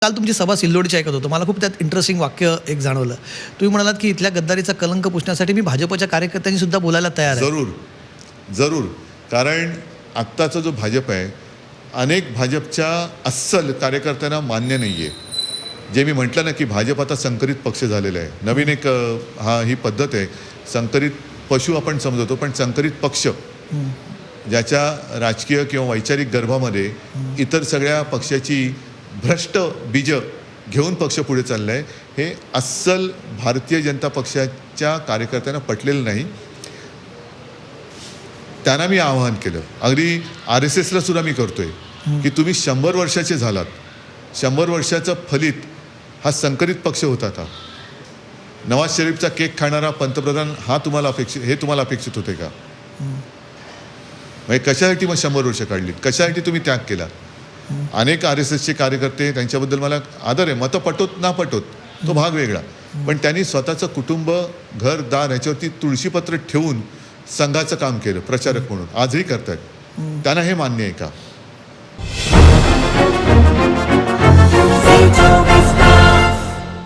काल तुमची सभा सिल्लोडची ऐकत होतो. मला खूप त्यात इंटरेस्टिंग वाक्य एक जाणवलं. तुम्ही म्हणालात, की इथल्या गद्दारीचा कलंक पुसण्यासाठी मी भाजपच्या कार्यकर्त्यांनी सुद्धा बोलायला तयार आहे. जरूर जरूर. कारण आत्ताचा जो भाजप आहे, अनेक भाजपच्या अस्सल कार्यकर्त्यांना मान्य नाही आहे. जे मी म्हटलं ना, की भाजप आता संकरित पक्ष झालेला आहे. नवीन एक ही पद्धत आहे. संकरित पशु आपण समजतो, पण संकरित पक्ष ज्याच्या राजकीय किंवा वैचारिक गर्भामध्ये इतर सगळ्या पक्षाची भ्रष्ट बीज घेऊन पक्ष पुढे चालला आहे. हे अस्सल भारतीय जनता पक्षाच्या कार्यकर्त्यांना पटलेलं नाही. त्यांना मी आवाहन केलं, अगदी RSSला सुद्धा मी करतोय, की तुम्ही 100 वर्षाचे झालात. 100 वर्षाचं फलित हा संकरित पक्ष होता का? नवाज शरीफचा केक खाणारा पंतप्रधान हे तुम्हाला अपेक्षित होते का? म्हणजे कशासाठी मग 100 वर्ष काढली? कशासाठी तुम्ही त्याग केला? अनेक RSSचे कार्यकर्ते, त्यांच्याबद्दल मला आदर आहे. मतं पटोत ना पटोत तो भाग वेगळा, पण त्यांनी स्वतःचं कुटुंब, घर, दार ह्याच्यावरती तुळशीपत्र ठेवून संघाचं काम केलं प्रचारक म्हणून. आजही करतायत. त्यांना हे मान्य आहे का?